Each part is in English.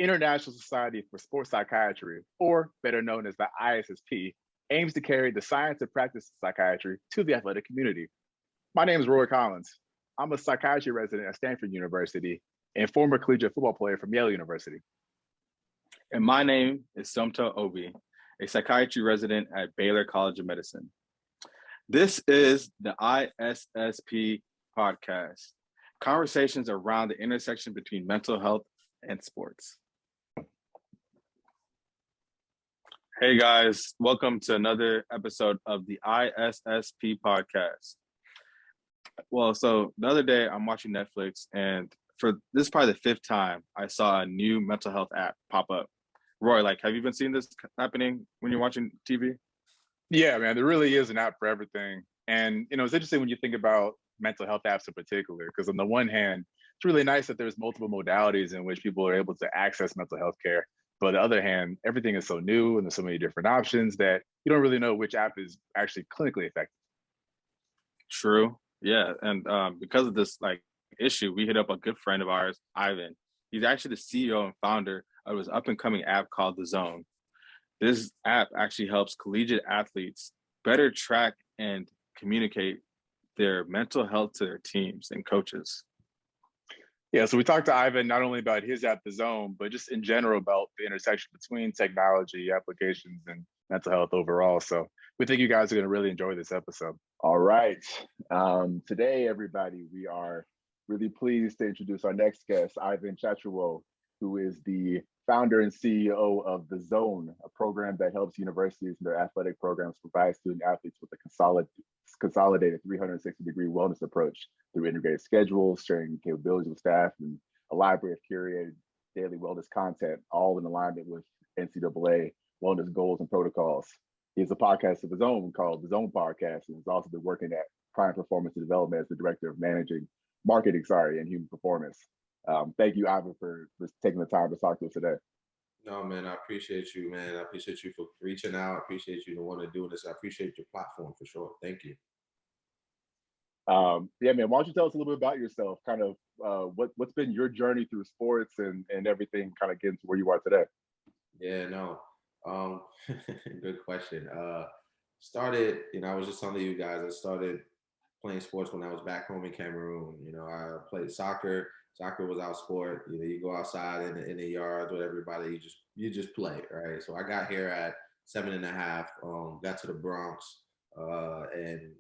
International Society for Sports Psychiatry, or better known as the ISSP, aims to carry the science and practice of psychiatry to the athletic community. My name is Roy Collins. I'm a psychiatry resident at Stanford University and former collegiate football player from Yale University. And my name is Tchatchouwo, a psychiatry resident at Baylor College of Medicine. This is the ISSP podcast, conversations around the intersection between mental health and sports. Hey guys, welcome to another episode of the ISSP podcast. Well, so the other day I'm watching Netflix, and for this is probably the fifth time I saw a new mental health app pop up. Roy, have you been seeing this happening when you're watching TV? Yeah, man, there really is an app for everything. And, it's interesting when you think about mental health apps in particular, because on the one hand, it's really nice that there's multiple modalities in which people are able to access mental health care. But on the other hand, everything is so new and there's so many different options that you don't really know which app is actually clinically effective. True. Yeah. And because of this issue, we hit up a good friend of ours, Ivan. He's actually the CEO and founder of his up and coming app called The Zone. This app actually helps collegiate athletes better track and communicate their mental health to their teams and coaches. Yeah, so we talked to Ivan not only about his app, The Zone, but just in general about the intersection between technology, applications, and mental health overall. So we think you guys are going to really enjoy this episode. All right. Today, everybody, we are really pleased to introduce our next guest, Ivan Tchatchouwo, who is the founder and CEO of The Zone, a program that helps universities and their athletic programs provide student athletes with a consolidated 360-degree wellness approach through integrated schedules, sharing capabilities with staff, and a library of curated daily wellness content, all in alignment with NCAA wellness goals and protocols. He has a podcast of his own called The Zone Podcast, and has also been working at Prime Performance and Development as the Director of Marketing, and Human Performance. Thank you, Ivan, for taking the time to talk to us today. No, man, I appreciate you, man. I appreciate you for reaching out. I appreciate you to want to do this. I appreciate your platform for sure. Thank you. Yeah, man, why don't you tell us a little bit about yourself, kind of what's been your journey through sports and everything, kind of getting to where you are today? Yeah, no, good question. Started, I was just telling you guys, I started playing sports when I was back home in Cameroon. I played soccer. Soccer was our sport. You go outside in the yard with everybody. You just play, right? So I got here at 7.5. Got to the Bronx, and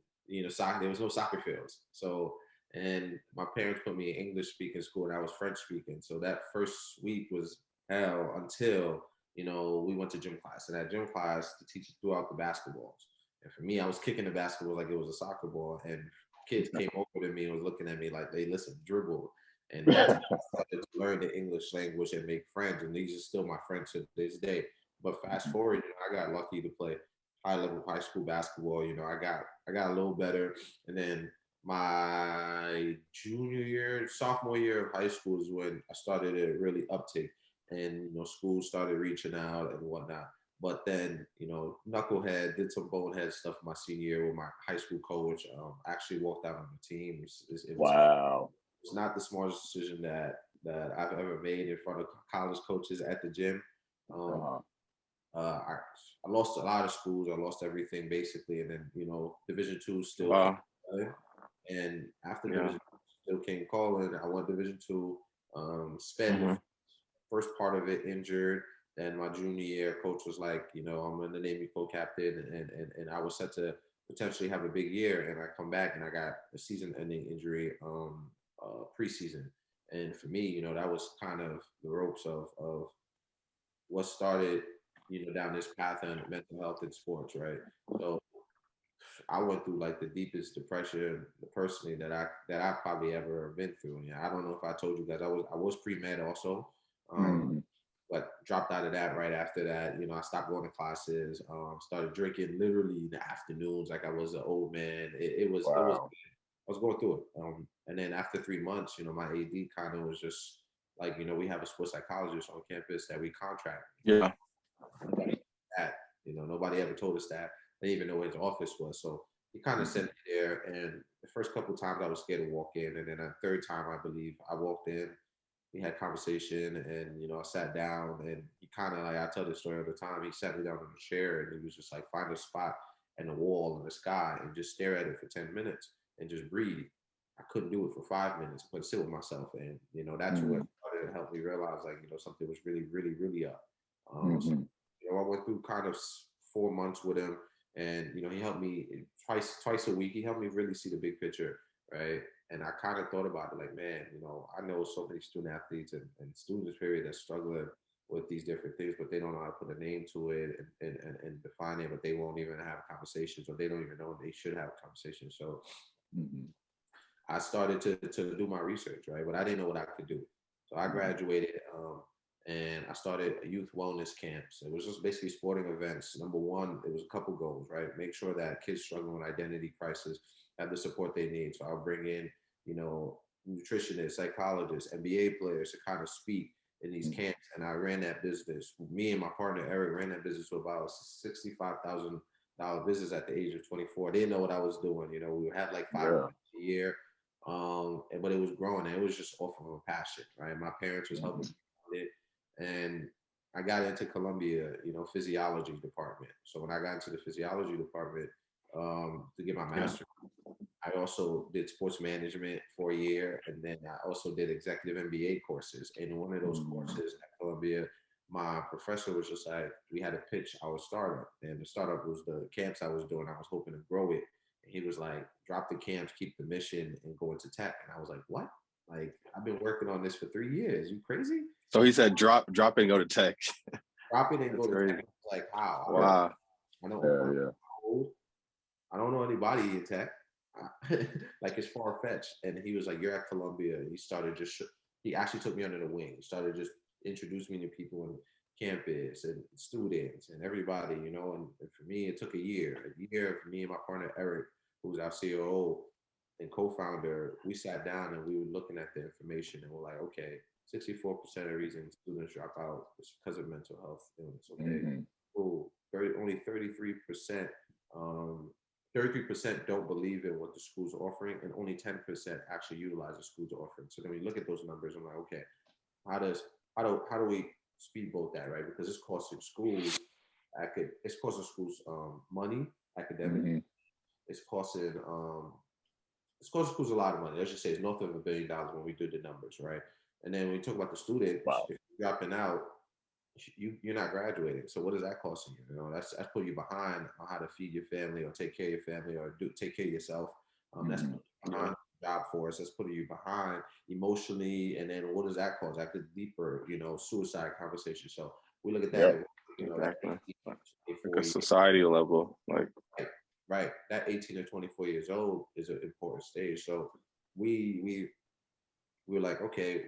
soccer. There was no soccer fields. So, and my parents put me in English speaking school, and I was French speaking. So that first week was hell until we went to gym class. And at gym class, the teacher threw out the basketballs. And for me, I was kicking the basketball like it was a soccer ball, and kids came over to me and was looking at me like, "Hey, listen, dribble." And that's how I started to learn the English language and make friends. And these are still my friends to this day. But fast forward, I got lucky to play high-level high school basketball. I got a little better. And then my sophomore year of high school is when I started to really uptick. And, schools started reaching out and whatnot. But then, knucklehead, did some bonehead stuff my senior year with my high school coach. Actually walked out on the team. Wow. It's not the smartest decision that I've ever made in front of college coaches at the gym. I lost a lot of schools. I lost everything basically, and then Division II still. Wow. And after Division II still came calling. I went Division II. Spent the first part of it injured. Then my junior year, coach was like, I'm going to name you co-captain, and I was set to potentially have a big year. And I come back and I got a season-ending injury. Preseason, and for me, that was kind of the ropes of what started, down this path on mental health and sports, right? So I went through the deepest depression personally that I probably ever been through. I don't know if I told you guys, I was pre-med also, but dropped out of that right after that. I stopped going to classes, started drinking literally in the afternoons like I was an old man. It was I was going through it. And then after 3 months, my AD kind of was just like, we have a sports psychologist on campus that we contract. Yeah. Nobody ever told us that. They didn't even know where his office was. So he kind of sent me there. And the first couple of times I was scared to walk in. And then the third time, I believe, I walked in we had conversation, and I sat down, and he kind of, like, I tell this story all the time. He sat me down in a chair, and he was just like, find a spot in the wall in the sky and just stare at it for 10 minutes and just breathe. I couldn't do it for 5 minutes, but sit with myself, and that's what started to help me realize, like, something was really, really, really up. So I went through kind of 4 months with him, and he helped me twice a week. He helped me really see the big picture, right? And I kind of thought about it, like, man, I know so many student athletes and students, period, that's struggling with these different things, but they don't know how to put a name to it and define it, but they won't even have conversations, or they don't even know they should have conversations. So I started to do my research, right? But I didn't know what I could do. So I graduated, and I started a youth wellness camps. It was just basically sporting events. Number one, it was a couple goals, right? Make sure that kids struggling with identity crisis have the support they need. So I'll bring in, nutritionists, psychologists, NBA players to kind of speak in these camps. And I ran that business. Me and my partner Eric ran that business to about $65,000 business at the age of 24. I didn't know what I was doing. We would have like 5 a year, but it was growing, and it was just off of a passion, right? My parents was helping me with it, and I got into Columbia, physiology department. So when I got into the physiology department, to get my master's, I also did sports management for a year, and then I also did executive MBA courses. And in one of those courses at Columbia, my professor was just like, we had to pitch our startup, and the startup was the camps I was doing. I was hoping to grow it. And he was like, drop the camps, keep the mission, and go into tech. And I was like, what? Like, I've been working on this for 3 years. You crazy? So he said, drop it and go to tech. Drop it and go to crazy. tech. Like, how? Wow. I don't know anybody in tech. Like, it's far fetched. And he was like, you're at Columbia. And he actually took me under the wing. He started just introducing me to people on campus and students and everybody, and for me, it took a year for me and my partner, Eric, who's our COO and co-founder. We sat down and we were looking at the information, and we're like, okay, 64% of the reason students drop out is because of mental health illness. Okay, cool. Only 33%, 33% don't believe in what the school's offering, and only 10% actually utilize the school's offering. So then we look at those numbers, and I'm like, okay, how do we speedboat that, right? Because it's costing schools money, academic. It's costing schools a lot of money. Let's just say it's north of $1 billion when we do the numbers, right? And then when we talk about the student, if you're dropping out, you're not graduating. So what is that costing you? That's putting you behind on how to feed your family, or take care of your family, or take care of yourself. That's putting you behind the job force. That's putting you behind emotionally. And then what does that cause? That could deeper, suicide conversation. So we look at that. Exactly. Like a society level, like right. That 18 to 24 years old is an important stage. So we were like, okay,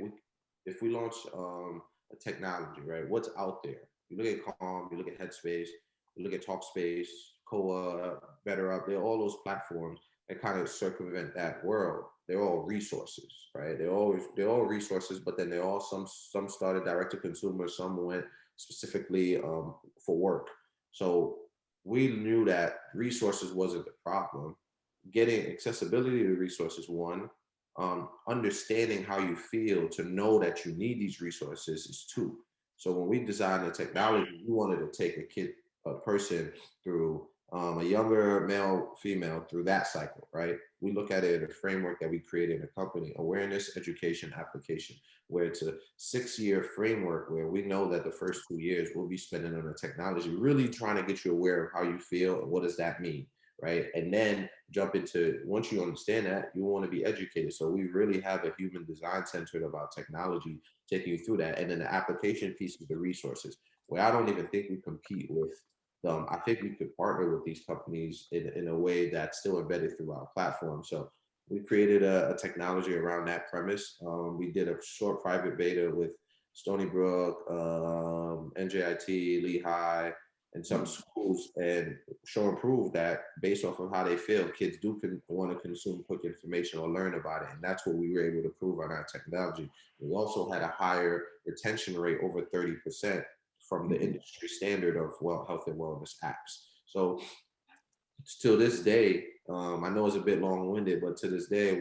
if we launch a technology, right? What's out there? You look at Calm, you look at Headspace, you look at Talkspace, Koa, BetterUp. They're all those platforms that kind of circumvent that world. They're all resources, right? They're all resources, but then they're all some started direct to consumer, some went specifically for work. So we knew that resources wasn't the problem. Getting accessibility to resources, one. Understanding how you feel to know that you need these resources is two. So when we designed the technology, we wanted to take a person through a younger male, female through that cycle, right? We look at it in a framework that we created in a company, awareness, education, application, where it's a 6-year framework where we know that the first 2 years we'll be spending on the technology, really trying to get you aware of how you feel and what does that mean, right? And then jump into, once you understand that, you want to be educated. So we really have a human design centered about technology, taking you through that. And then the application piece is the resources, where I don't even think we compete with them. I think we could partner with these companies in a way that's still embedded through our platform. So we created a technology around that premise. We did a short private beta with Stony Brook, NJIT, Lehigh, and some schools, and show and prove that based off of how they feel, kids do want to consume quick information or learn about it. And that's what we were able to prove on our technology. We also had a higher retention rate, over 30%, from the industry standard of health and wellness apps. So to this day, I know it's a bit long-winded, but to this day,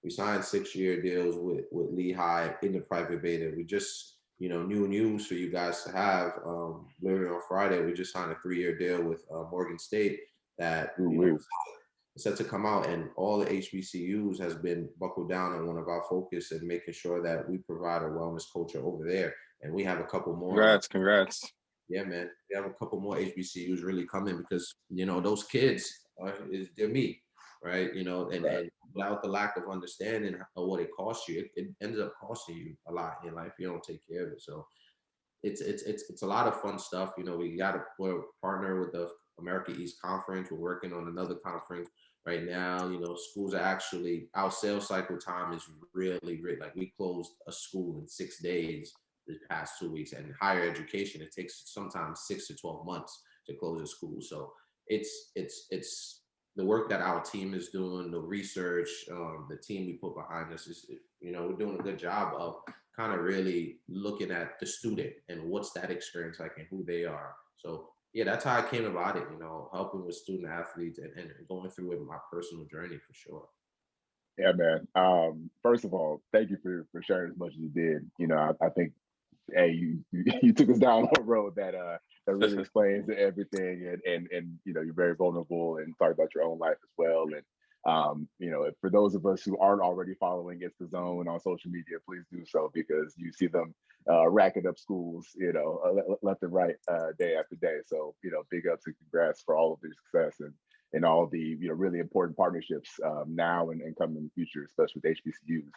We signed 6-year deals with Lehigh in the private beta. We just, new news for you guys to have. Literally on Friday, we just signed a 3-year deal with Morgan State that is set to come out, and all the HBCUs has been buckled down on one of our focus and making sure that we provide a wellness culture over there. And we have a couple more. Congrats. Yeah, man. We have a couple more HBCUs really coming because, those kids they're me, right? And without the lack of understanding of what it costs you, it ends up costing you a lot in life if you don't take care of it. So it's a lot of fun stuff. We're partner with the America East Conference. We're working on another conference right now. Schools are actually, our sales cycle time is really great. Like, we closed a school in 6 days the past 2 weeks, and higher education, it takes sometimes 6 to 12 months to close a school. So it's the work that our team is doing, the research, the team we put behind us is, we're doing a good job of kind of really looking at the student and what's that experience like and who they are. So yeah, that's how I came about it, helping with student athletes and going through it in my personal journey for sure. Yeah, man. First of all, thank you for sharing as much as you did. I think, hey, you took us down a road that really explains everything, and you're very vulnerable and talk about your own life as well. And for those of us who aren't already following It's the Zone on social media, please do so, because you see them racking up schools, left and right, day after day. So big ups and congrats for all of the success and all the really important partnerships now and coming in the future, especially with HBCUs.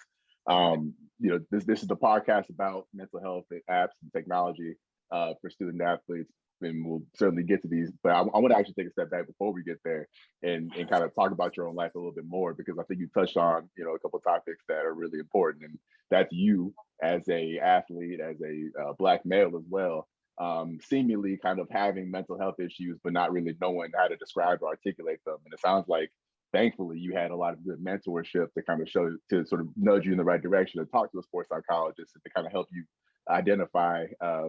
This is the podcast about mental health and apps and technology for student athletes, and we'll certainly get to these. But I want to actually take a step back before we get there and kind of talk about your own life a little bit more, because I think you touched on a couple of topics that are really important, and that's you as a athlete, as a Black male as well, seemingly kind of having mental health issues, but not really knowing how to describe or articulate them. And it sounds like, thankfully, you had a lot of good mentorship to kind of to sort of nudge you in the right direction, to talk to a sports psychologist and to kind of help you identify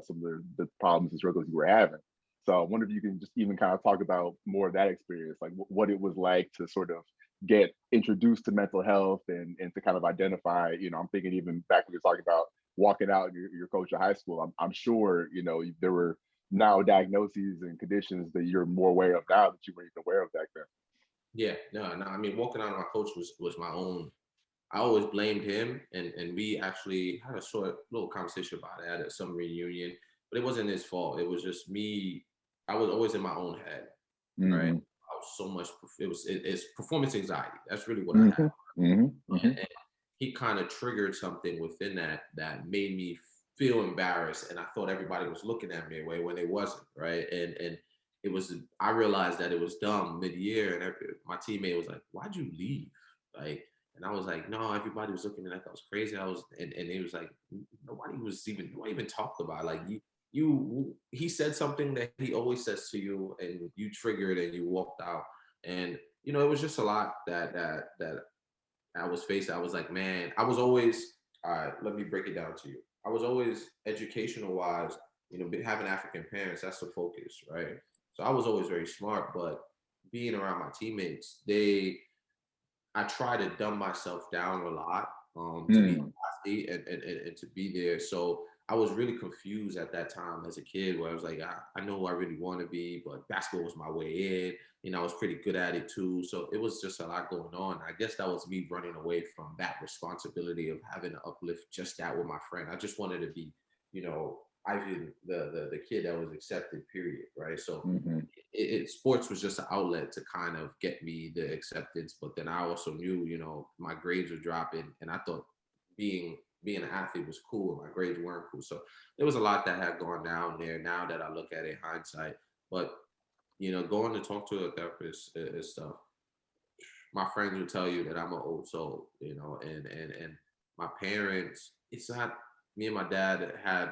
some of the problems and struggles you were having. So I wonder if you can just even kind of talk about more of that experience, like what it was like to sort of get introduced to mental health and to kind of identify, I'm thinking even back when you're talking about walking out your coach at high school, I'm sure, there were now diagnoses and conditions that you're more aware of now that you weren't even aware of back then. Yeah, no. I mean, walking out of my coach was my own. I always blamed him, and we actually had a short little conversation about it at some reunion, but it wasn't his fault. It was just me. I was always in my own head, right? I was so much. It's performance anxiety. That's really what I had. And he kind of triggered something within that made me feel embarrassed, and I thought everybody was looking at me away when they wasn't, right? And it was. I realized that it was dumb mid-year, and my teammate was like, "Why'd you leave?" Like. And I was like, no, everybody was looking at me like I was crazy. And he was like, nobody even talked about it. Like he said something that he always says to you, and you triggered and you walked out. And it was just a lot that I was facing. I was like, man, I was always, all right, let me break it down to you. I was always educational wise, having African parents, that's the focus, right? So I was always very smart, but being around my teammates, I try to dumb myself down a lot to be athlete and to be there. So I was really confused at that time as a kid, where I was like, I know who I really want to be, but basketball was my way in. I was pretty good at it too. So it was just a lot going on. I guess that was me running away from that responsibility of having to uplift just that with my friend. I just wanted to be, Ivan, the kid that was accepted, period, right? So sports was just an outlet to kind of get me the acceptance, but then I also knew, my grades were dropping, and I thought being an athlete was cool, and my grades weren't cool. So there was a lot that had gone down there. Now that I look at it in hindsight, but going to talk to a therapist is stuff. My friends will tell you that I'm an old soul, and my parents. It's not. Me and my dad had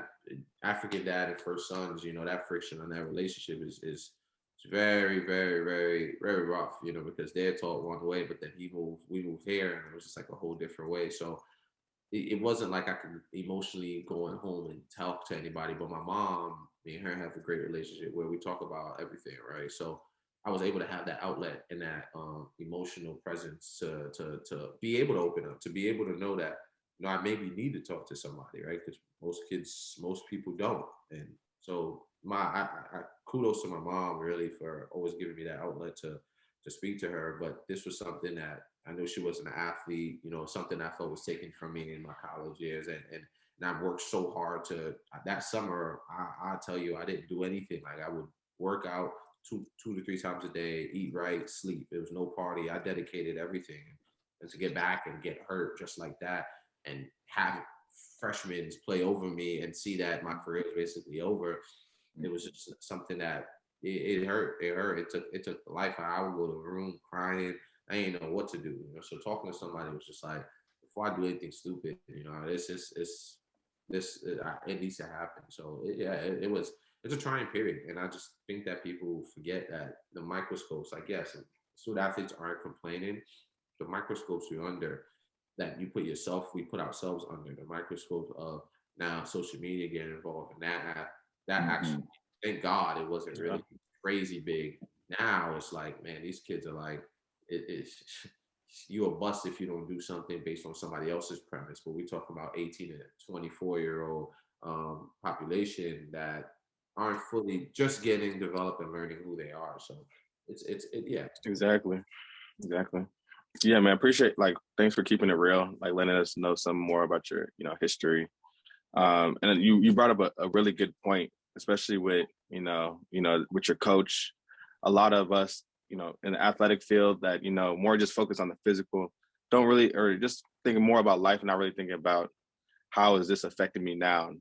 African dad and first sons, that friction on that relationship is very, very, very, very rough, because they're taught one way, but then we moved here, and it was just like a whole different way. So it wasn't like I could emotionally go home and talk to anybody, but my mom, me and her have a great relationship where we talk about everything, right? So I was able to have that outlet and that emotional presence to be able to open up, to be able to know that, I maybe need to talk to somebody, right? Because most people don't. And so I kudos to my mom really for always giving me that outlet to speak to her. But this was something that I knew she was an athlete, something I felt was taken from me in my college years. And I worked so hard that summer, I tell you, I didn't do anything. Like I would work out two to three times a day, eat right, sleep. There was no party. I dedicated everything. And to get back and get hurt just like that and have freshmen play over me and see that my career is basically over, it was just something that it hurt. It hurt. It took the life. I would go to the room crying. I didn't know what to do. So talking to somebody was just like, before I do anything stupid, it needs to happen. So it's a trying period, and I just think that people forget that the microscopes. Like yes, student athletes aren't complaining. The microscopes you're under, that we put ourselves under the microscope of now social media getting involved in that actually, thank God it wasn't really crazy big. Now it's like, man, these kids are like, it's you a bust if you don't do something based on somebody else's premise. But we talk about 18 to 24-year-old population that aren't fully just getting developed and learning who they are. So yeah. Exactly. Yeah, man, appreciate, like, thanks for keeping it real, like letting us know some more about your, history. And then you brought up a really good point, especially with, with your coach. A lot of us, in the athletic field that, more just focus on the physical, don't really, or just thinking more about life and not really thinking about how is this affecting me now.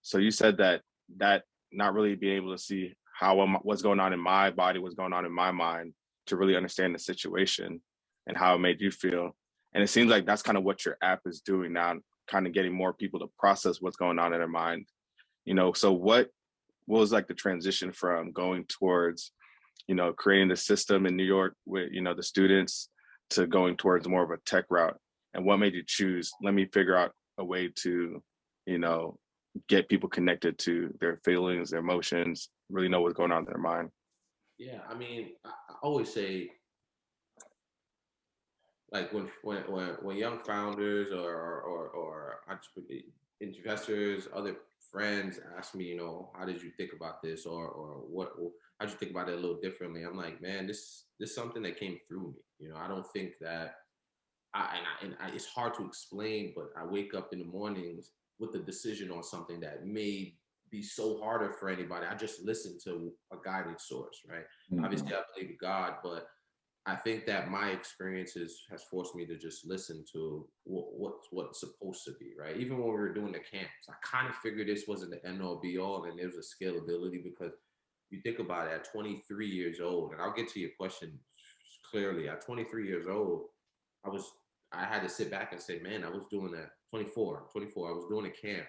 So you said that not really being able to see what's going on in my body, what's going on in my mind, to really understand the situation and how it made you feel. And it seems like that's kind of what your app is doing now, kind of getting more people to process what's going on in their mind. So what was like the transition from going towards, creating the system in New York with, the students, to going towards more of a tech route? And what made you choose, let me figure out a way to, get people connected to their feelings, their emotions, really know what's going on in their mind? Yeah, I mean, I always say, like when young founders or investors, other friends ask me, how did you think about this, or how'd you think about it a little differently? I'm like, man, this is something that came through me. I don't think that it's hard to explain, but I wake up in the mornings with a decision on something that may be so harder for anybody. I just listen to a guided source, right? Obviously, I believe in God, but I think that my experiences has forced me to just listen to what's supposed to be, right? Even when we were doing the camps, I kind of figured this wasn't the end all be all, and there was a scalability, because you think about it, at 23 years old, and I'll get to your question clearly. At 23 years old, I had to sit back and say, man, I was doing that. 24, I was doing a camp,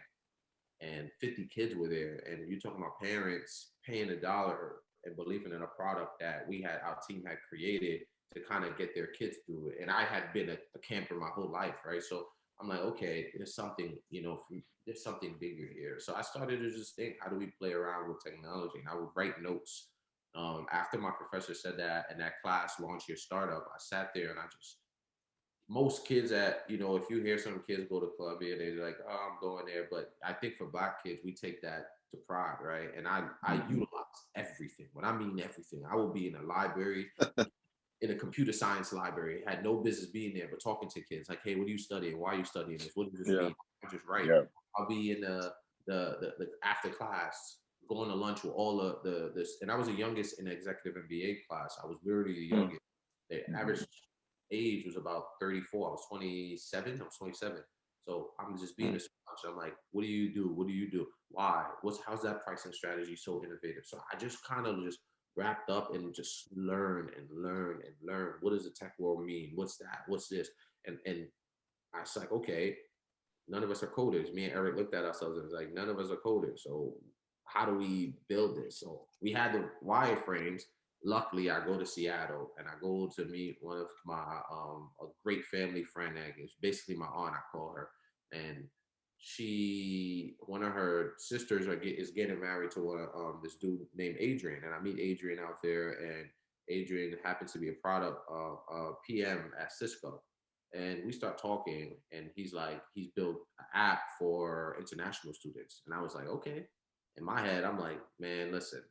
and 50 kids were there, and you're talking about parents paying $1 and believing in a product that our team had created to kind of get their kids through it. And I had been a camper my whole life, right? So I'm like, okay, there's something, there's something bigger here. So I started to just think, how do we play around with technology? And I would write notes. After my professor said that in that class, launch your startup, I sat there and most kids if you hear some kids go to Columbia, they're like, oh, I'm going there. But I think for Black kids, we take that to pride, right? And I utilize everything. When I mean everything, I will be in a library, in a computer science library, had no business being there, but talking to kids like, hey, what are you studying? Why are you studying this? What does this mean? I just write. Yeah. I'll be in the after class, going to lunch with all this. And I was the youngest in the executive MBA class. I was literally the youngest. The average age was about 34. I was 27. So I'm just being a sponge. I'm like, what do you do? What do you do? Why? How's that pricing strategy so innovative? So I just kind of just wrapped up and just learn. What does the tech world mean? What's that? What's this? And I was like, okay, none of us are coders. Me and Eric looked at ourselves and was like, none of us are coders. So how do we build this? So we had the wireframes. Luckily, I go to Seattle and I go to meet one of my a great family friend that is basically my aunt, I call her, and one of her sisters is getting married to this dude named Adrian, and I meet Adrian out there, and Adrian happens to be a product PM at Cisco. And we start talking, and he's like, he's built an app for international students. And I was like, okay. In my head, I'm like, man, listen,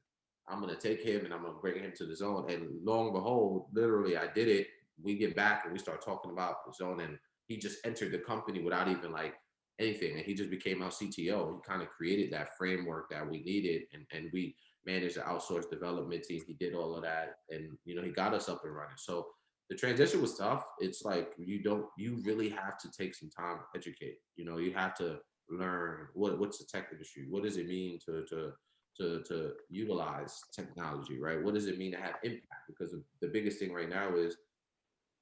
I'm gonna take him and I'm gonna bring him to the zone. And lo and behold, literally, I did it. We get back and we start talking about the zone, and he just entered the company without even like anything, and he just became our CTO. He kind of created that framework that we needed, and we managed the outsourced development team. He did all of that, and he got us up and running. So the transition was tough. It's like you really have to take some time to educate. You have to learn what's the tech industry. What does it mean to utilize technology, right? What does it mean to have impact? Because the biggest thing right now is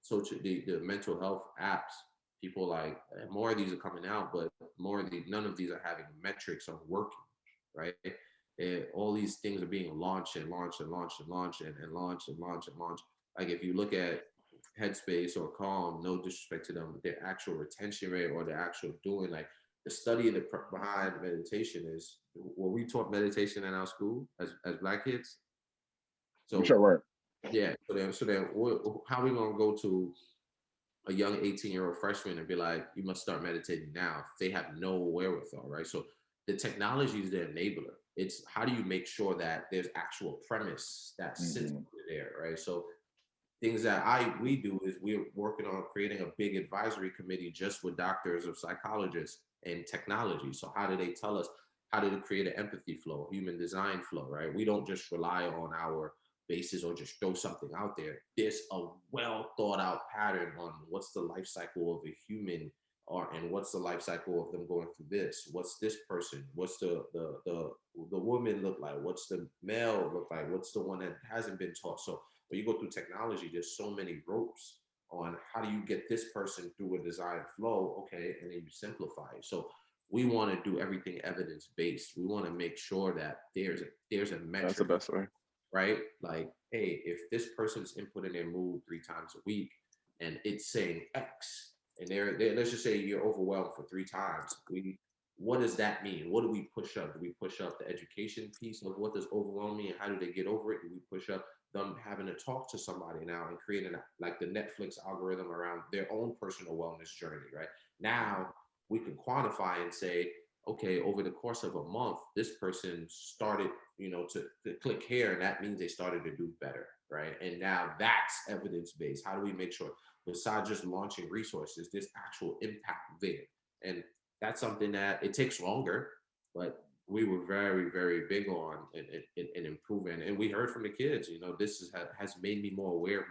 the mental health apps. People like more of these are coming out, but none of these are having metrics of working, right? And all these things are being launched and launched and launched and launched and launched and launched and launched. Like if you look at Headspace or Calm, no disrespect to them, their actual retention rate or the actual doing, like the study behind meditation is, well, we taught meditation in our school as Black kids. So sure were. Yeah. So then how are we gonna go to a young 18-year-old freshman and be like, you must start meditating now if they have no wherewithal, right? So the technology is the enabler. It's how do you make sure that there's actual premise that sits there, right? So things that we do is we're working on creating a big advisory committee just with doctors of psychologists and technology. So how do they tell us how to create an empathy flow, human design flow, right? We don't just rely on our basis or just throw something out there. There's a well thought out pattern on what's the life cycle of a human, and what's the life cycle of them going through this. What's this person? What's the woman look like? What's the male look like? What's the one that hasn't been taught? So when you go through technology, there's so many ropes on how do you get this person through a design flow, okay, and then you simplify it. So we want to do everything evidence based. We want to make sure that there's a metric. That's the best way. Right? Like, hey, if this person's inputting their mood 3 times a week and it's saying X, and they're let's just say you're overwhelmed for 3 times, what does that mean? What do we push up? Do we push up the education piece of what does overwhelm mean and how do they get over it? Do we push up them having to talk to somebody now and creating like the Netflix algorithm around their own personal wellness journey, right? Now we can quantify and say, okay, over the course of a month, this person started, to click here, and that means they started to do better, right? And now that's evidence-based. How do we make sure, besides just launching resources, there's actual impact there? And that's something that it takes longer, but we were very, very big on in improving. And we heard from the kids, this has made me more aware of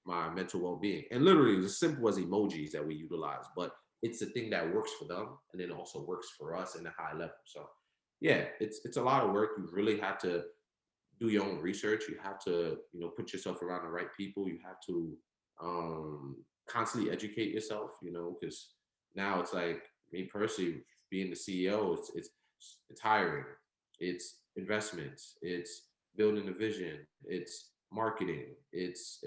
my mental well-being. And literally as simple as emojis that we utilize, but it's the thing that works for them and then also works for us in a high level. So yeah, it's a lot of work. You really have to do your own research. You have to, put yourself around the right people. You have to constantly educate yourself, because now it's like me personally being the CEO, it's hiring, it's investments, it's building a vision, it's marketing, it's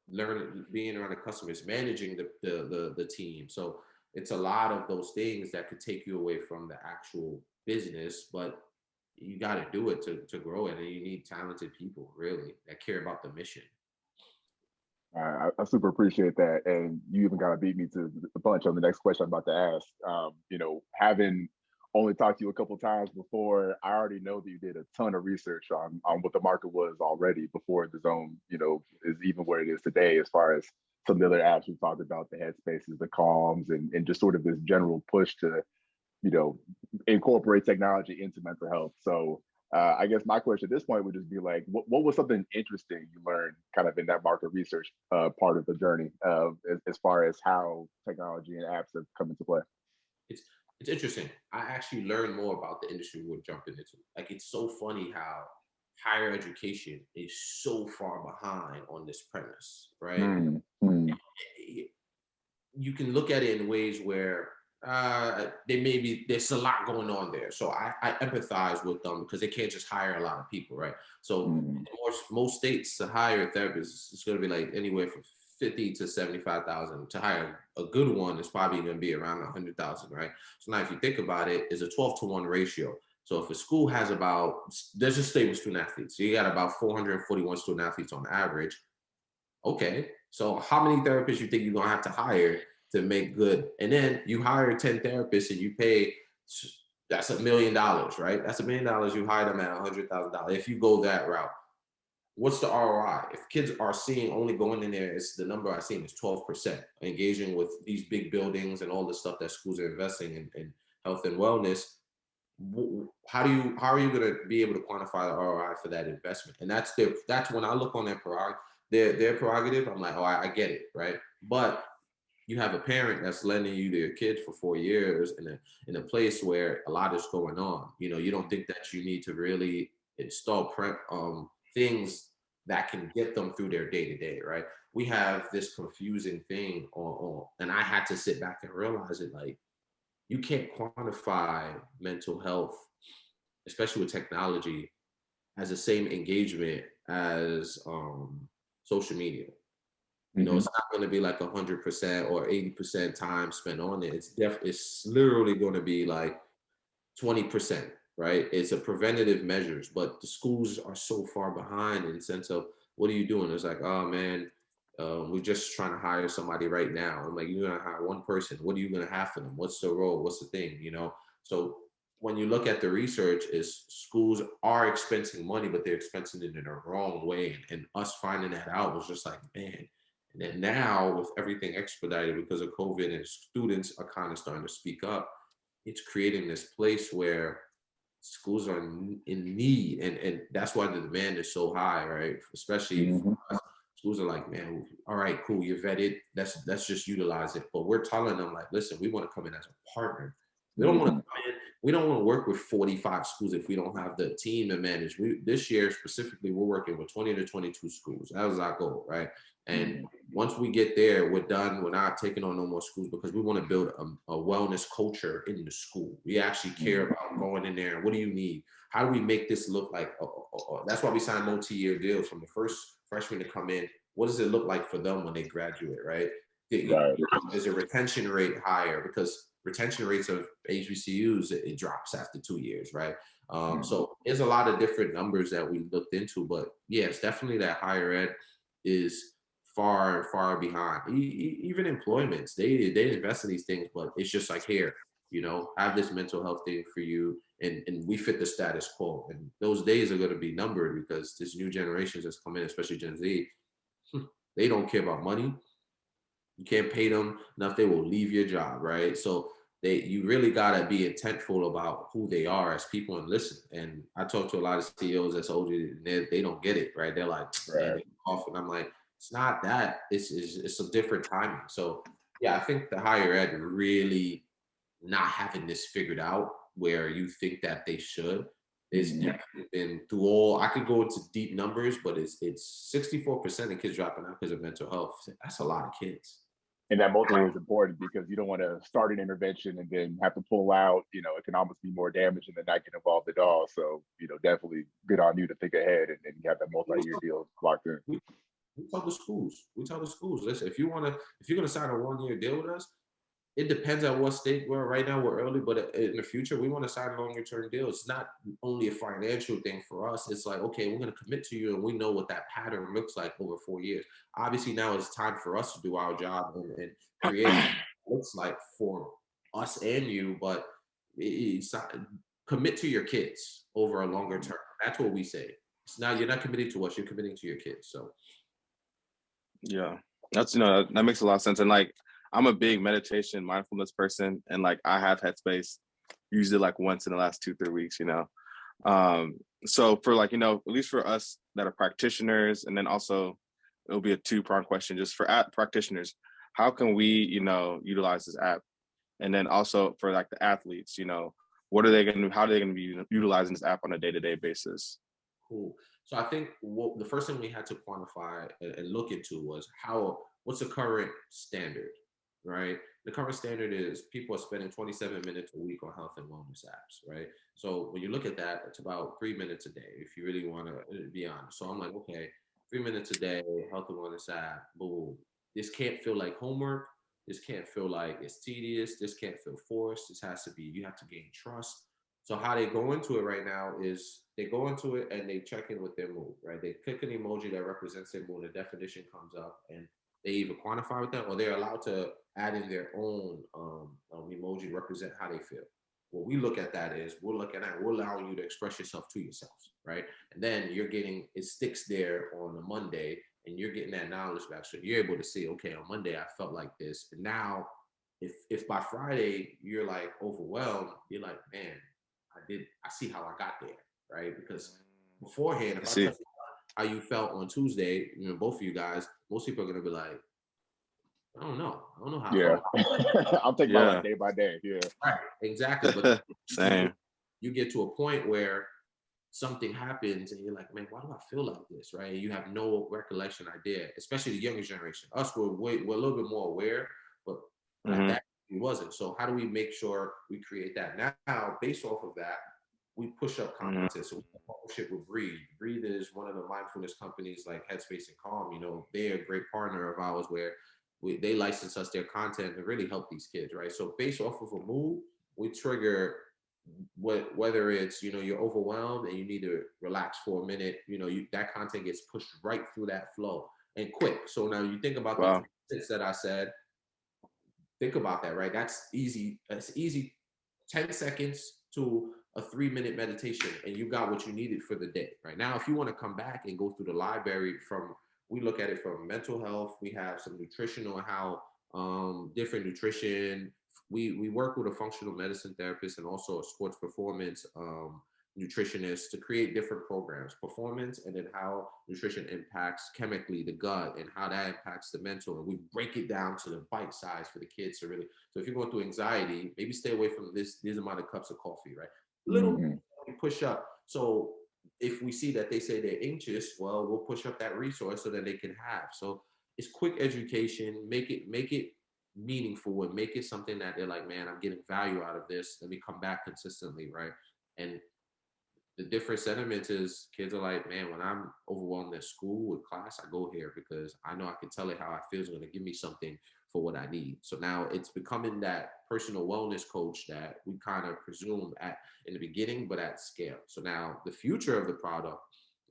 learning, being around the customers, managing the team. So it's a lot of those things that could take you away from the actual business, but you got to do it to grow it. And you need talented people really that care about the mission. I super appreciate that. And you even got to beat me to the punch on the next question I'm about to ask. Having only talked to you a couple of times before, I already know that you did a ton of research on what the market was already before the zone, is even where it is today, as far as some of the other apps we talked about, the Headspaces, the Calms, and just sort of this general push to, incorporate technology into mental health. So I guess my question at this point would just be like, what was something interesting you learned kind of in that market research part of the journey, as far as how technology and apps have come into play? It's interesting. I actually learned more about the industry we're jumping into. Like, it's so funny how higher education is so far behind on this premise, right? You can look at it in ways where there's a lot going on there. So I empathize with them because they can't just hire a lot of people, right? So most states to hire a therapist, it's going to be like anywhere from 50 to 75,000. To hire a good one, it's probably going to be around 100,000, right? So now if you think about it, it's a 12-to-1 ratio. So if a school has about, let's just stay with student athletes. So you got about 441 student athletes on average. Okay, so how many therapists you think you're gonna have to hire to make good? And then you hire 10 therapists and you pay, that's $1 million, right? That's $1 million. You hire them at $100,000. If you go that route, what's the ROI? If kids are seeing only going in there, it's the number I've seen is 12%, engaging with these big buildings and all the stuff that schools are investing in health and wellness. How are you going to be able to quantify the ROI for that investment? And that's when I look on their prerogative. I'm like, oh, I get it, right? But you have a parent that's lending you their kid for 4 years in a place where a lot is going on. You don't think that you need to really install things that can get them through their day to day, right? We have this confusing thing and I had to sit back and realize it, like, you can't quantify mental health, especially with technology, as the same engagement as social media. It's not going to be like 100% or 80% time spent on it. It's literally going to be like 20%, right? It's a preventative measures, but the schools are so far behind in the sense of, what are you doing? It's like, oh man, we're just trying to hire somebody right now. I'm like, you're going to hire one person. What are you going to have for them? What's the role? What's the thing? So when you look at the research, is schools are expensing money, but they're expensing it in the wrong way. And us finding that out was just like, man. And then now with everything expedited because of COVID and students are kind of starting to speak up, it's creating this place where schools are in need. And that's why the demand is so high, right? Especially for us. Schools are like, man, all right, cool, you're vetted. Let's just utilize it. But we're telling them, like, listen, we want to come in as a partner. We don't want to come in. We don't want to work with 45 schools if we don't have the team to manage. This year specifically, we're working with 20 to 22 schools. That was our goal, right? And once we get there, we're done. We're not taking on no more schools because we want to build a wellness culture in the school. We actually care about going in there. What do you need? How do we make this look like? That's why we sign multi-year deals from the first freshman to come in. What does it look like for them when they graduate, right? Is a retention rate higher? Because retention rates of HBCUs, it drops after 2 years, right? So there's a lot of different numbers that we looked into, but yeah, it's definitely that higher ed is far behind. Even employments, they invest in these things, but it's just like, here, have this mental health thing for you, and we fit the status quo. And those days are going to be numbered because this new generations that's come in, especially Gen Z, they don't care about money. You can't pay them enough, they will leave your job, right? So you really gotta be intentful about who they are as people and listen. And I talk to a lot of CEOs that's older, and they don't get it, right? They're like, man, they're off, and I'm like, it's not that. It's a different timing. So yeah, I think the higher ed really not having this figured out where you think that they should. It's definitely been through all. I could go into deep numbers, but it's 64% of kids dropping out because of mental health. That's a lot of kids. And that multiple is important because you don't want to start an intervention and then have to pull out. It can almost be more damage and then not get involved at all. So, definitely good on you to think ahead and have that multi-year deal locked in. We tell the schools. Listen, if you're gonna sign a 1-year deal with us, it depends on what state we're right now. We're early, but in the future, we want to sign longer term deals. It's not only a financial thing for us. It's like, okay, we're going to commit to you, and we know what that pattern looks like over 4 years. Obviously, now it's time for us to do our job and create what it looks like for us and you. But it's not, commit to your kids over a longer term. That's what we say. It's not, you're not committing to us. You're committing to your kids. So, yeah, that's that makes a lot of sense. And like, I'm a big meditation, mindfulness person, and like I have Headspace usually like once in the last 2-3 weeks, So for like, at least for us that are practitioners, and then also it'll be a 2-pronged question just for app practitioners. How can we, utilize this app? And then also for like the athletes, how are they going to be utilizing this app on a day-to-day basis? Cool. So I think the first thing we had to quantify and look into was what's the current standard? Right? The current standard is people are spending 27 minutes a week on health and wellness apps, right? So when you look at that, it's about 3 minutes a day, if you really want to be honest. So I'm like, okay, 3 minutes a day, health and wellness app, boom. This can't feel like homework. This can't feel like it's tedious. This can't feel forced. This has to be, you have to gain trust. So how they go into it right now is they go into it and they check in with their mood, right? They click an emoji that represents their mood. A definition comes up, and they either quantify with that or they're allowed to add in their own emoji to represent how they feel. What we look at that is we're looking at, we're allowing you to express yourself to yourselves, right? And then you're getting, it sticks there on a Monday, and you're getting that knowledge back. So you're able to see, okay, on Monday I felt like this. And now if by Friday you're like overwhelmed, you're like, man, I see how I got there, right? Because beforehand, if I tell you how you felt on Tuesday, both of you guys, most people are gonna be like, I don't know how I felt. I'm thinking about like day by day. Yeah. Right, exactly. But same. You get to a point where something happens and you're like, man, why do I feel like this? Right? You have no recollection idea, especially the younger generation. Us, we're a little bit more aware, but like that it wasn't. So how do we make sure we create that? Now, based off of that, we push up content. So we have a partnership with Breathe. Breathe is one of the mindfulness companies like Headspace and Calm. They're a great partner of ours where they license us their content to really help these kids, right? So based off of a mood, we trigger whether it's you're overwhelmed and you need to relax for a minute. That content gets pushed right through that flow and quick. So now you think about the things that I said. Think about that, right? That's easy. That's easy. 10 seconds to a 3-minute meditation, and you got what you needed for the day. Right now, if you want to come back and go through the library we look at it from mental health. We have some nutritional, how different nutrition. We work with a functional medicine therapist and also a sports performance nutritionist to create different programs, performance, and then how nutrition impacts chemically the gut and how that impacts the mental. And we break it down to the bite size for the kids to really. So if you're going through anxiety, maybe stay away from this amount of cups of coffee, right? Little push up. So if we see that they say they're anxious, well, we'll push up that resource so that they can have. So it's quick education, make it meaningful and make it something that they're like, man, I'm getting value out of this. Let me come back consistently, right? And the different sentiments is kids are like, man, when I'm overwhelmed at school with class, I go here because I know I can tell it how I feel is going to give me something for what I need. So now it's becoming that personal wellness coach that we kind of presumed in the beginning, but at scale. So now the future of the product,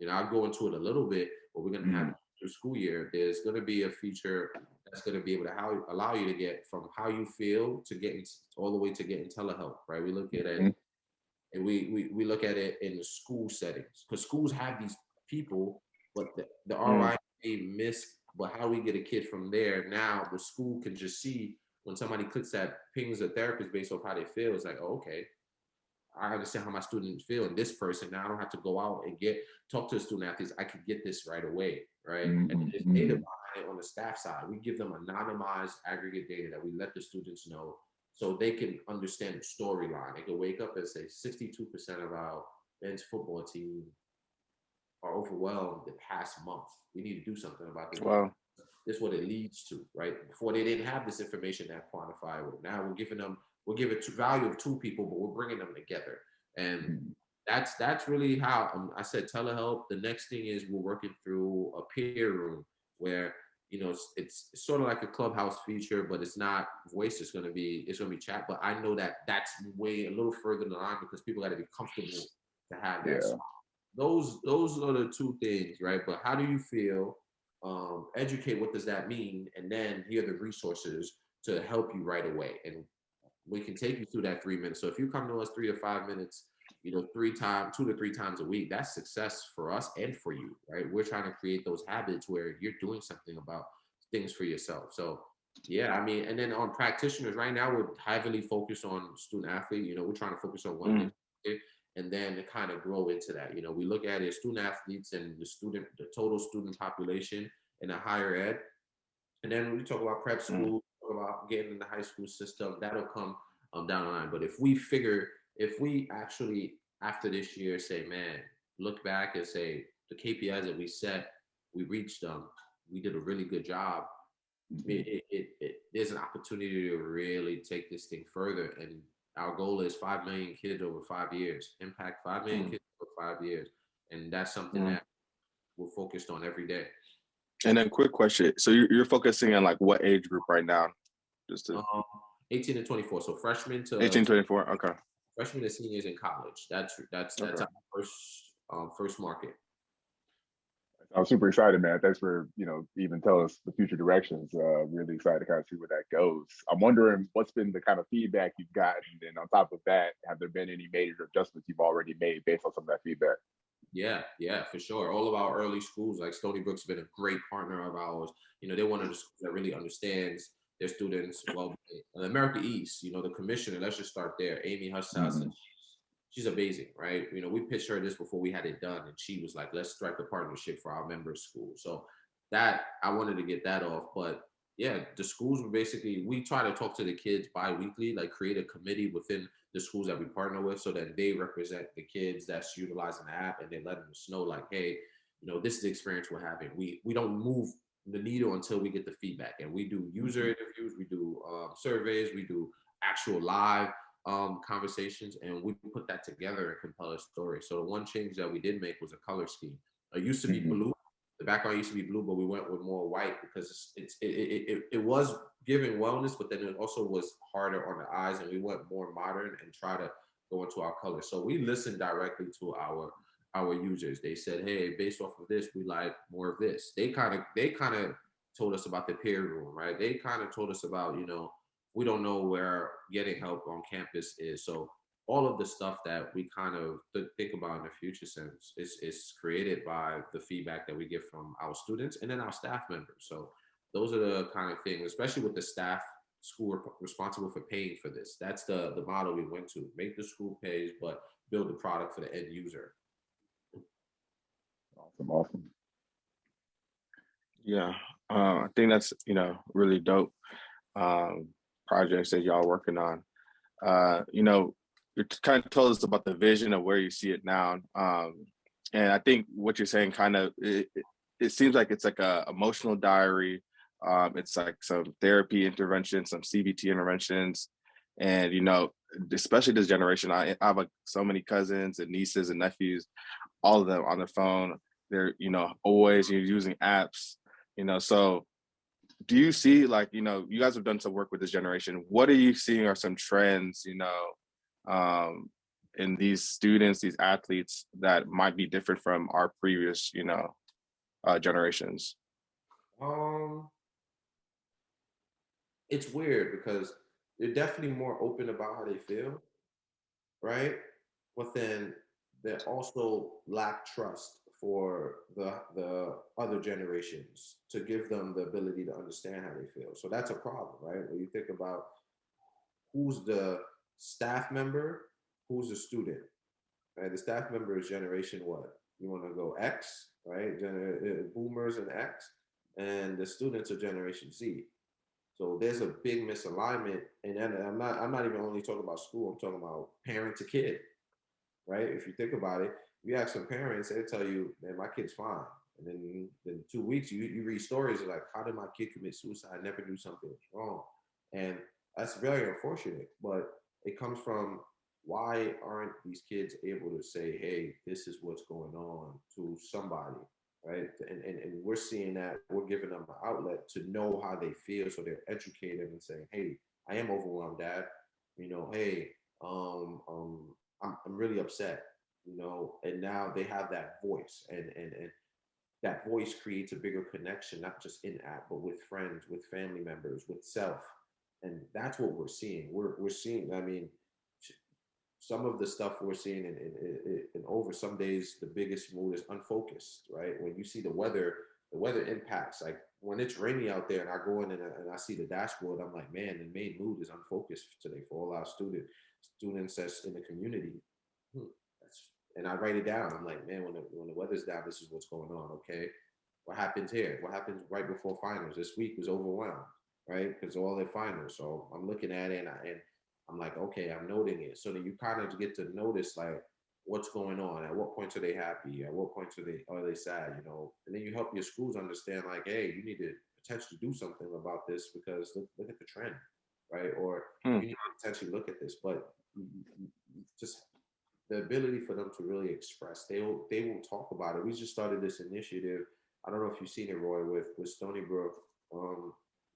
I'll go into it a little bit, but we're going to have through school year. There's going to be a feature that's going to be able to allow you to get from how you feel to getting all the way to getting telehealth, right? We look at it. And we look at it in the school settings because schools have these people, but the ROI may miss. But how do we get a kid from there? Now the school can just see when somebody clicks that pings a therapist based off how they feel. It's like, oh, okay, I understand how my students feel. And this person, now I don't have to go out and talk to the student athletes. I can get this right away, right? And there's data behind it on the staff side. We give them anonymized aggregate data that we let the students know, so they can understand the storyline. They can wake up and say 62% of our men's football team are overwhelmed the past month. We need to do something about this. Wow. This is what it leads to, right? Before they didn't have this information that quantifiable. Now we're giving value of 2 people, but we're bringing them together. And that's really how I said telehealth. The next thing is we're working through a peer room where it's sort of like a Clubhouse feature, but it's not voice. It's gonna be chat. But I know that that's way a little further down the line because people got to be comfortable to have that. So those are the 2 things, right? But how do you feel? Educate. What does that mean? And then here are the resources to help you right away. And we can take you through that 3 minutes. So if you come to us 3 to 5 minutes, 2 to 3 times a week, that's success for us and for you, right? We're trying to create those habits where you're doing something about things for yourself. So yeah, I mean, and then on practitioners right now, we're heavily focused on student athlete. We're trying to focus on one thing and then to kind of grow into that. We look at it student athletes and the total student population in a higher ed. And then we talk about prep school, talk about getting in the high school system, that'll come down the line. But if we actually, after this year, say, man, look back and say the KPIs that we set, we reached them, we did a really good job. There's an opportunity to really take this thing further. And our goal is 5 million kids over 5 years, impact 5 million kids over 5 years. And that's something that we're focused on every day. And then quick question. So you're focusing on like what age group right now? Just to 18 to 24. So freshmen to 18, 24. Okay. freshmen and seniors in college. That's Okay. our first market. I'm super excited, man. Thanks for, even tell us the future directions. Really excited to kind of see where that goes. I'm wondering what's been the kind of feedback you've gotten. And on top of that, have there been any major adjustments you've already made based on some of that feedback? Yeah, for sure. All of our early schools, like Stony Brook's been a great partner of ours. They're one of the schools that really understands their students well. America East, the commissioner, let's just start there. Amy Hussas, she's amazing, right? We pitched her this before we had it done, and she was like, let's strike a partnership for our member schools. So that, I wanted to get that off. But yeah, the schools were basically, we try to talk to the kids bi-weekly, like create a committee within the schools that we partner with so that they represent the kids that's utilizing the app, and they let them know like, hey, this is the experience we're having. We don't move the needle until we get the feedback, and we do user interviews, we do surveys, we do actual live conversations, and we put that together and compel a story. So the one change that we did make was a color scheme. It used to be blue. The background used to be blue, but we went with more white because it was giving wellness, but then it also was harder on the eyes, and we went more modern and try to go into our colors. So we listened directly to our users. They said, hey, based off of this, we like more of this. They kind of told us about the peer room, right? They kind of told us about, we don't know where getting help on campus is. So all of the stuff that we kind of think about in the future sense is created by the feedback that we get from our students and then our staff members. So those are the kind of things, especially with the staff, school responsible for paying for this. That's the model we went to. Make the school pays, but build the product for the end user. Awesome. Yeah, I think that's really dope projects that y'all working on. You kind of told us about the vision of where you see it now, and I think what you're saying kind of it seems like it's like a emotional diary. It's like some therapy interventions, some CBT interventions, and especially this generation. I have like so many cousins and nieces and nephews, all of them on their phone. They're always using apps. So do you see, like, you guys have done some work with this generation. What are you seeing are some trends, in these students, these athletes that might be different from our previous, generations? It's weird because they're definitely more open about how they feel, right? But then they also lack trust for the other generations to give them the ability to understand how they feel. So that's a problem, right? When you think about who's the staff member, who's the student, right? The staff member is generation what? You want to go X, right? Boomers and X, and the students are generation Z. So there's a big misalignment, and then I'm not even only talking about school. I'm talking about parent to kid, right? If you think about it, you ask some parents, they'll tell you, man, my kid's fine. And then in 2 weeks, you read stories like, how did my kid commit suicide? I never knew something was wrong. And that's very unfortunate, but it comes from why aren't these kids able to say, hey, this is what's going on to somebody, right? And we're seeing that we're giving them an outlet to know how they feel. So they're educated and saying, hey, I am overwhelmed, Dad. Hey, I'm really upset, and now they have that voice, and that voice creates a bigger connection, not just in app, but with friends, with family members, with self. And that's what we're seeing. We're seeing, I mean, some of the stuff we're seeing in over some days, the biggest mood is unfocused, right? When you see the weather impacts, like when it's rainy out there and I go in and I see the dashboard, I'm like, man, the main mood is unfocused today for all our students that's in the community. And I write it down. I'm like, man, when the weather's down, this is what's going on. Okay, what happens here? What happens right before finals? This week was overwhelmed, right? Because all their finals. So I'm looking at it, and I'm like, okay, I'm noting it. So then you kind of get to notice like what's going on. At what points are they happy? At what points are they sad? And then you help your schools understand like, hey, you need to potentially do something about this because look at the trend, right? Or you need to potentially look at this, but just the ability for them to really express. They will talk about it. We just started this initiative. I don't know if you've seen it, Roy, with Stony Brook,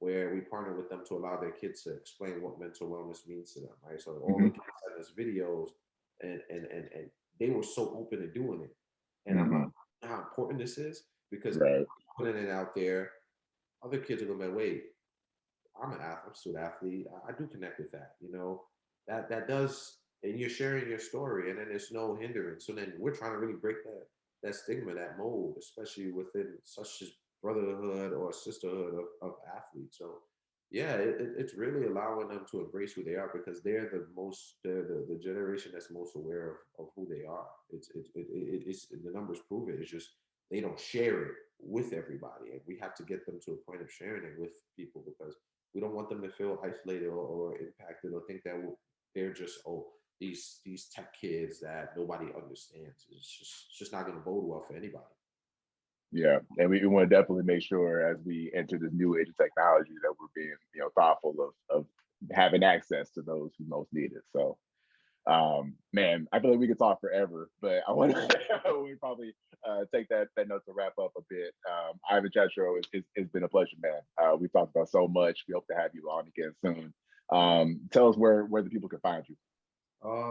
where we partner with them to allow their kids to explain what mental wellness means to them, right? So all the kids send us videos, and they were so open to doing it. And I'm like, how important this is, because Right. putting it out there, other kids are gonna be like, wait, I'm an athlete, I'm a student athlete. I do connect with that, that does, and you're sharing your story, and then there's no hindrance. So then we're trying to really break that stigma, that mold, especially within such as brotherhood or sisterhood of athletes. So yeah, it's really allowing them to embrace who they are, because they're the generation that's most aware of who they are. It's the numbers prove it. It's just they don't share it with everybody, and we have to get them to a point of sharing it with people, because we don't want them to feel isolated or impacted, or think that they're just these tech kids that nobody understands. It's just not going to bode well for anybody. Yeah, and we want to definitely make sure as we enter this new age of technology that we're being, thoughtful of having access to those who most need it. So, man, I feel like we could talk forever, but I want to we probably take that note to wrap up a bit. Ivan Tchatchouwo, it's been a pleasure, man. We talked about so much. We hope to have you on again soon. Tell us where the people can find you.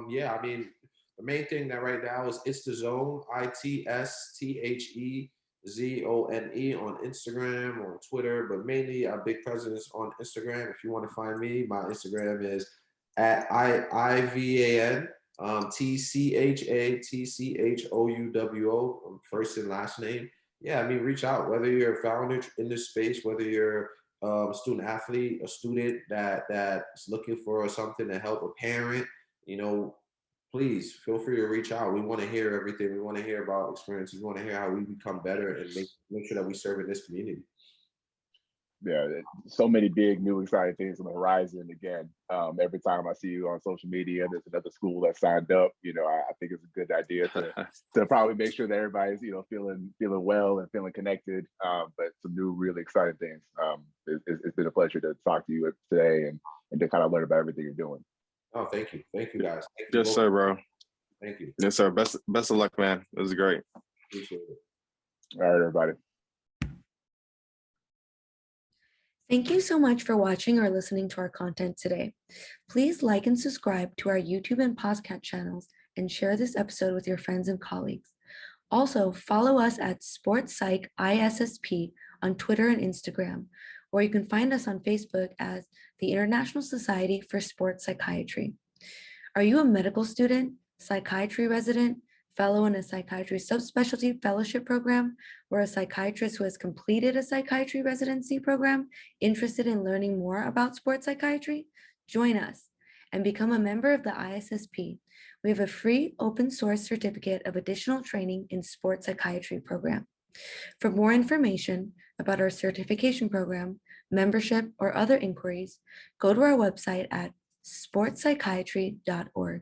Yeah, I mean, the main thing that right now is It's the Zone, ITSTHEZONE on Instagram, on Twitter, but mainly our big presence on Instagram. If you want to find me, my Instagram is at IVAN TCHATCHOUWO, first and last name. Yeah, I mean, reach out, whether you're a founder in this space, whether you're a student athlete, a student that's looking for something to help a parent, please feel free to reach out. We want to hear everything. We want to hear about experiences. We want to hear how we become better and make sure that we serve in this community. Yeah, so many big, new, exciting things on the horizon. Again, every time I see you on social media, there's another school that signed up. I think it's a good idea to probably make sure that everybody's, feeling well and feeling connected. But some new, really exciting things. It's been a pleasure to talk to you today and to kind of learn about everything you're doing. Oh, thank you guys. Thank you yes, sir, bro. Thank you. Yes, sir. Best of luck, man. It was great. Appreciate it. All right, everybody. Thank you so much for watching or listening to our content today. Please like and subscribe to our YouTube and podcast channels and share this episode with your friends and colleagues. Also, follow us at Sports Psych ISSP on Twitter and Instagram, or you can find us on Facebook as the International Society for Sports Psychiatry. Are you a medical student, psychiatry resident, fellow in a psychiatry subspecialty fellowship program, or a psychiatrist who has completed a psychiatry residency program interested in learning more about sports psychiatry? Join us and become a member of the ISSP. We have a free open source certificate of additional training in sports psychiatry program. For more information about our certification program, membership, or other inquiries, go to our website at sportspsychiatry.org.